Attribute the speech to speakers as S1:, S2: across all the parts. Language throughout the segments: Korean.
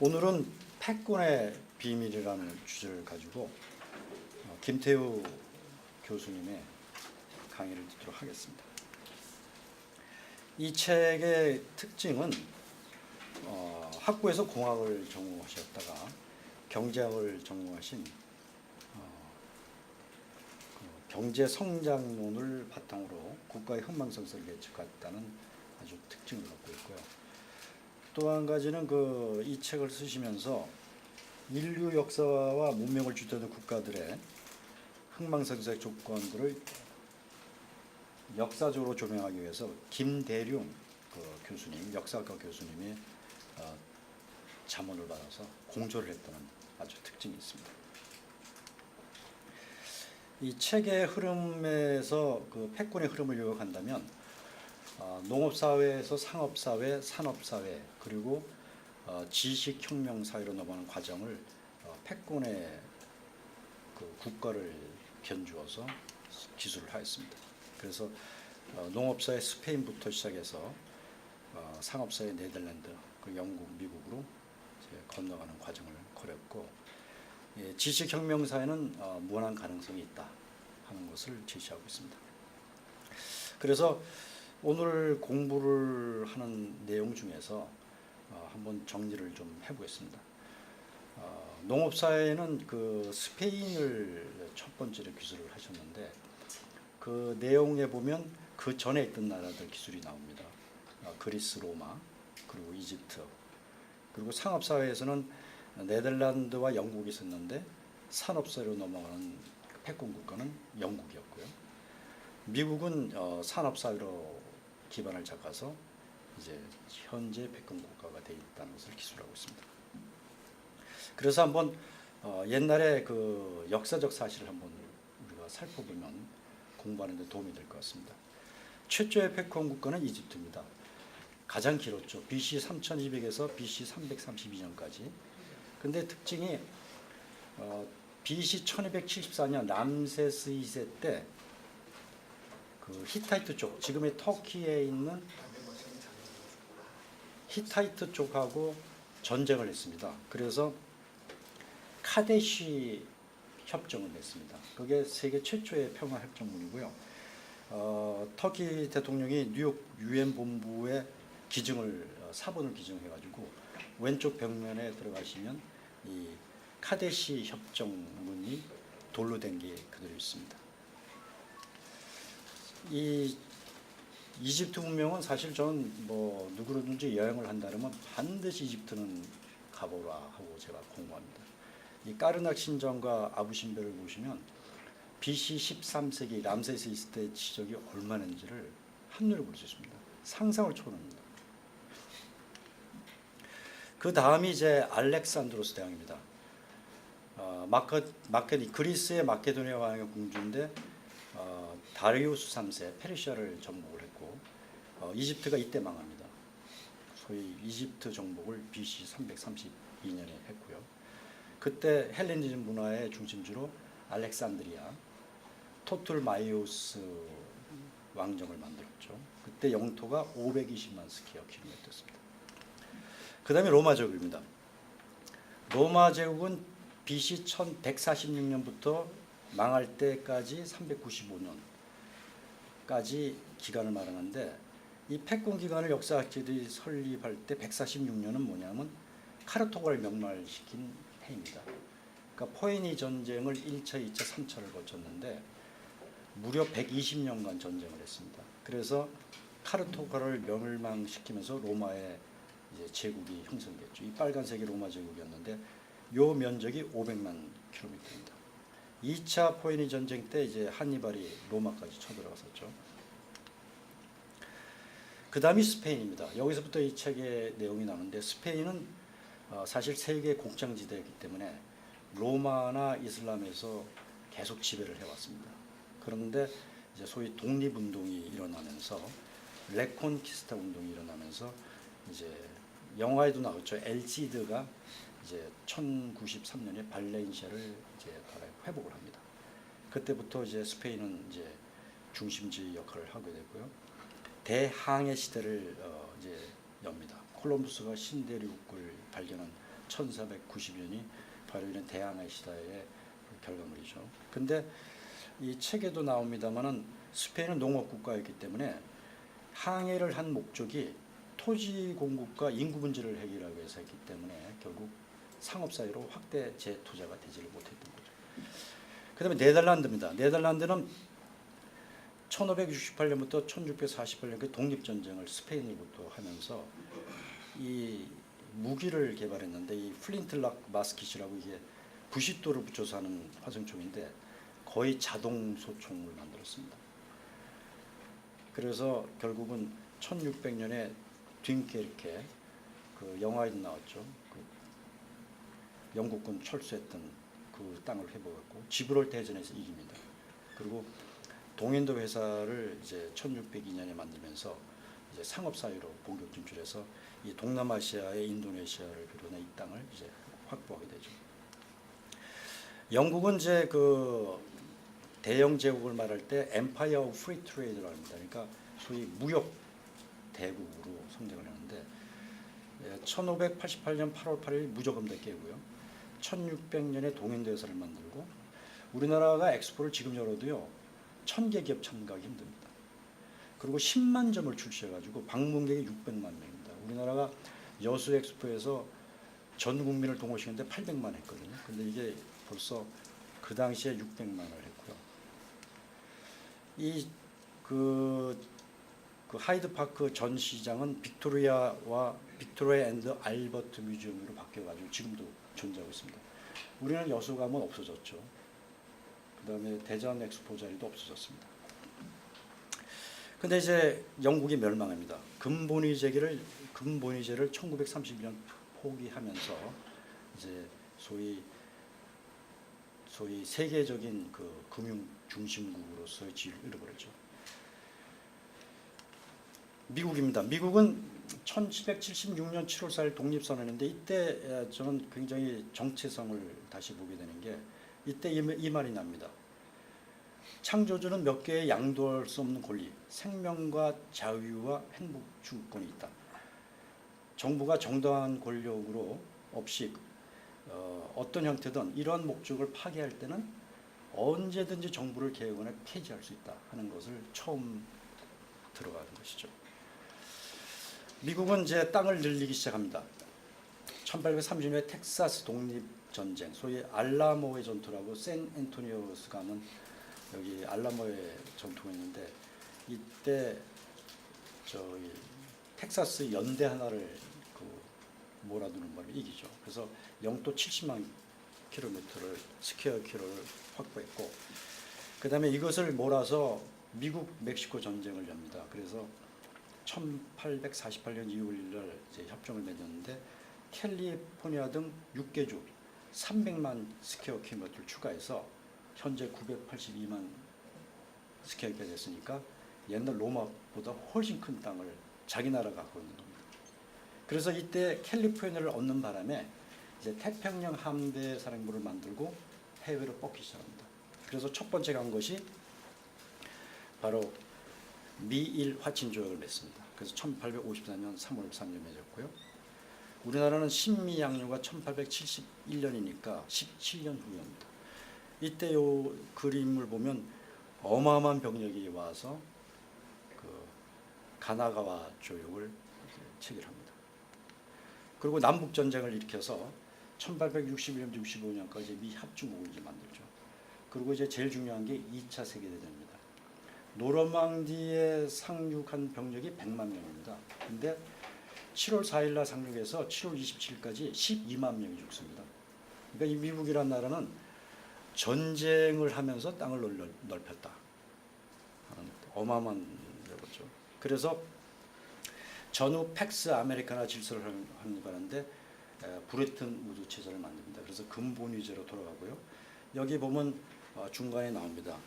S1: 오늘은 패권의 비밀이라는 주제를 가지고 김태우 교수님의 강의를 듣도록 하겠습니다. 이 책의 특징은 학부에서 공학을 전공하셨다가 경제학을 전공하신 경제성장론을 바탕으로 국가의 흥망성쇠를 예측했다는 아주 특징을 갖고 있고요. 또 한 가지는 이 책을 쓰시면서 인류 역사와 문명을 주도하는 국가들의 흥망성쇠 조건들을 역사적으로 조명하기 위해서 김대룡 교수님, 역사학과 교수님의 자문을 받아서 공조를 했다는 아주 특징이 있습니다. 이 책의 흐름에서 패권의 흐름을 요약한다면 농업사회에서 상업사회, 산업사회 그리고 지식혁명사회로 넘어가는 과정을 패권의 국가를 견주어서 기술을 하였습니다. 그래서 농업사회 스페인부터 시작해서 상업사회 네덜란드, 그리고 영국, 미국으로 건너가는 과정을 거렸고, 지식혁명사회는 무한한 가능성이 있다 하는 것을 제시하고 있습니다. 그래서 오늘 공부를 하는 내용 중에서 한번 정리를 좀 해보겠습니다. 농업사회는 스페인을 첫 번째로 기술을 하셨는데 그 내용에 보면 그 전에 있던 나라들 기술이 나옵니다. 그리스, 로마, 그리고 이집트. 그리고 상업사회에서는 네덜란드와 영국이 있었는데 산업사회로 넘어가는 패권 국가는 영국이었고요. 미국은 산업사회로 기반을 잡아서 이제 현재 패권 국가가 되어 있다는 것을 기술하고 있습니다. 그래서 한번 옛날에 역사적 사실을 한번 우리가 살펴보면 공부하는 데 도움이 될 것 같습니다. 최초의 패권 국가는 이집트입니다. 가장 길었죠. BC 3200에서 BC 332년까지. 근데 특징이 BC 1274년 람세스 2세 때 히타이트 쪽, 지금의 터키에 있는 히타이트 쪽하고 전쟁을 했습니다. 그래서 카데시 협정을 냈습니다. 그게 세계 최초의 평화협정문이고요. 터키 대통령이 뉴욕 유엔 본부에 사본을 기증해가지고 왼쪽 벽면에 들어가시면 이 카데시 협정문이 돌로 된 게 그대로 있습니다. 이 이집트 문명은 사실 저는 누구든지 여행을 한다면 반드시 이집트는 가보라 하고 제가 공부합니다. 이 까르낙 신전과 아부 신베를 보시면 BC 13세기 람세스 2세 지적이 얼마나인지를 한눈에 볼 수 있습니다. 상상을 초월합니다. 그 다음이 이제 알렉산드로스 대왕입니다. 그리스의 마케도니아 왕의 공주인데 다리우스 3세 페르시아를 정복을 했고 이집트가 이때 망합니다. 소위 이집트 정복을 BC 332년에 했고요. 그때 헬레니즘 문화의 중심지로 알렉산드리아, 토툴마이오스 왕정을 만들었죠. 그때 영토가 520만 스퀘어 킬로미터였습니다. 그 다음에 로마 제국입니다. 로마 제국은 BC 1146년부터 망할 때까지 395년까지 기간을 말하는데 이 패권 기간을 역사학자들이 설립할 때 146년은 뭐냐면 카르타고를 멸망시킨 해입니다. 그러니까 포에니 전쟁을 1차, 2차, 3차를 거쳤는데 무려 120년간 전쟁을 했습니다. 그래서 카르타고를 멸망시키면서 로마의 이제 제국이 형성됐죠. 이 빨간색이 로마 제국이었는데 요 면적이 500만 킬로미터입니다. 2차 포에니 전쟁 때 이제 한니발이 로마까지 쳐들어갔었죠. 그 다음이 스페인입니다. 여기서부터 이 책의 내용이 나오는데 스페인은 사실 세계 곡장지대이기 때문에 로마나 이슬람에서 계속 지배를 해왔습니다. 그런데 이제 소위 독립운동이 일어나면서 레콘키스타 운동이 일어나면서 이제 영화에도 나왔죠. 엘시드가 이제 1093년에 발렌시아를 이제 회복을 합니다. 그때부터 이제 스페인은 이제 중심지 역할을 하게 되고요. 대항해 시대를 이제 엽니다. 콜럼부스가 신대륙을 발견한 1490년이 바로 이런 대항해 시대의 결과물이죠. 근데 이 책에도 나옵니다만은 스페인은 농업 국가였기 때문에 항해를 한 목적이 토지 공급과 인구 문제를 해결하기 위해서 했기 때문에 결국 상업 사회로 확대 재투자가 되지를 못했던 거죠. 그다음에 네덜란드입니다. 네덜란드는 1568년부터 1648년까지 독립전쟁을 스페인으로부터 하면서 이 무기를 개발했는데 이 플린틀락 마스킷이라고 이게 90도를 붙여서 하는 화성총인데 거의 자동 소총을 만들었습니다. 그래서 결국은 1600년에 딩케르케 그 영화에도 나왔죠. 그 영국군 철수했던 그 땅을 회복했고 지브롤 대전에서 이깁니다. 그리고 동인도 회사를 이제 1602년에 만들면서 이제 상업 사회로 본격 진출해서 이 동남아시아의 인도네시아를 비롯한 이 땅을 이제 확보하게 되죠. 영국은 이제 그 대영 제국을 말할 때 Empire of Free Trade라고 합니다. 그러니까 소위 무역 대국으로 성장을 하는데 1588년 8월 8일 무적음대 깨고요. 1600년에 동인도 회사를 만들고 우리나라가 엑스포를 지금 열어도요 1000개 기업 참가하기 힘듭니다. 그리고 10만 점을 출시해가지고 방문객이 600만 명입니다. 우리나라가 여수 엑스포에서 전 국민을 동원시켰는데 800만 했거든요. 근데 이게 벌써 그 당시에 600만을 했고요. 그 하이드파크 전시장은 빅토리아 앤드 알버트 뮤지엄으로 바뀌어가지고 지금도 존재하고 있습니다. 우리는 여수 가면 없어졌죠. 그 다음에 대전 엑스포 자리도 없어졌습니다. 근데 이제 영국이 멸망합니다. 금본위제를 1932년 포기하면서 이제 소위 세계적인 그 금융 중심국으로서의 지위를 잃어버렸죠. 미국입니다. 미국은 1776년 7월 4일 독립선언했는데 이때 저는 굉장히 정체성을 다시 보게 되는 게 이때 이 말이 납니다. 창조주는 몇 개의 양도할 수 없는 권리, 생명과 자유와 행복 주권이 있다. 정부가 정당한 권력으로 없이 어떤 형태든 이러한 목적을 파괴할 때는 언제든지 정부를 개혁하거나 폐지할 수 있다 하는 것을 처음 들어가는 것이죠. 미국은 이제 땅을 늘리기 시작합니다. 1830년에 텍사스 독립전쟁, 소위 알라모의 전투라고 샌앤토니오스 가면 여기 알라모의 전투가 있는데 이때 저기 텍사스 연대 하나를 몰아두는 바람에 이기죠. 그래서 영도 70만 킬로미터를 스퀘어 킬로를 확보했고 그 다음에 이것을 몰아서 미국 멕시코 전쟁을 엽니다. 그래서 1848년 2월 1일 이제 협정을 맺었는데 캘리포니아 등 6개 주 300만 스퀘어 킬로미터를 추가해서 현재 982만 스퀘어 킬로미터가 됐으니까 옛날 로마보다 훨씬 큰 땅을 자기 나라가 갖고 있는 겁니다. 그래서 이때 캘리포니아를 얻는 바람에 이제 태평양 함대 사령부를 만들고 해외로 뻗기 시작합니다. 그래서 첫 번째 간 것이 바로 미일 화친 조약을 맺습니다. 그래서 1854년 3월 3일 맺었고요. 우리나라는 신미양요가 1871년이니까 17년 후입니다. 이때 요 그림을 보면 어마어마한 병력이 와서 그 가나가와 조약을 체결합니다. 그리고 남북 전쟁을 일으켜서 1861년 65년까지 미 합중국을 이제 만들죠. 그리고 이제 제일 중요한 게 2차 세계대전입니다. 노르망디에 상륙한 병력이 100만 명입니다. 근데 7월 4일 날 상륙해서 7월 27일까지 12만 명이 죽습니다. 그러니까 이 미국이란 나라는 전쟁을 하면서 땅을 넓혔다. 어마어마한 거죠. 그래서 전후 팩스 아메리카나 질서를 하는 바람에 브레튼 우드 체제를 만듭니다. 그래서 근본위제로 돌아가고요. 여기 보면 중간에 나옵니다.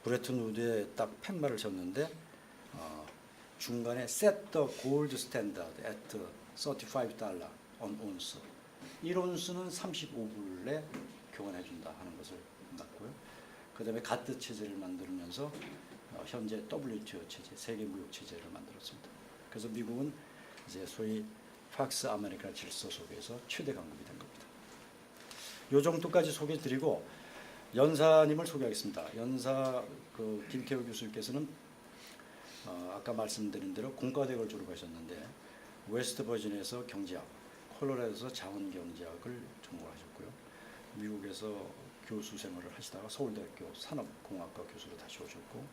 S1: 브레튼 우드에 딱 팻말을 쳤는데 중간에 set the gold standard at $35 on ounce. 1온스는 35불에 교환해 준다 하는 것을 맞고요. 그다음에 가트 체제를 만들면서 현재 WTO 체제, 세계 무역 체제를 만들었습니다. 그래서 미국은 이제 소위 팍스 아메리카 질서 속에서 최대 강국이 된 겁니다. 요 정도까지 소개드리고 연사님을 소개하겠습니다. 연사 그 김태우 교수님께서는 아까 말씀드린 대로 공과대학을 졸업하셨는데 웨스트 버지니아에서 경제학, 콜로라도에서 자원경제학을 전공하셨고요. 미국에서 교수 생활을 하시다가 서울대학교 산업공학과 교수로 다시 오셨고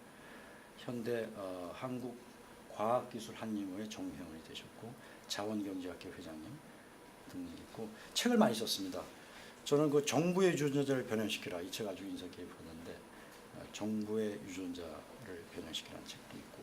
S1: 현대 한국과학기술한림회 정회원이 되셨고 자원경제학회 회장님 등이 있고 책을 많이 썼습니다. 저는 그 정부의 유전자를 변형시키라 이 책 아주 인상 깊었는데 정부의 유전자를 변형시키라는 책도 있고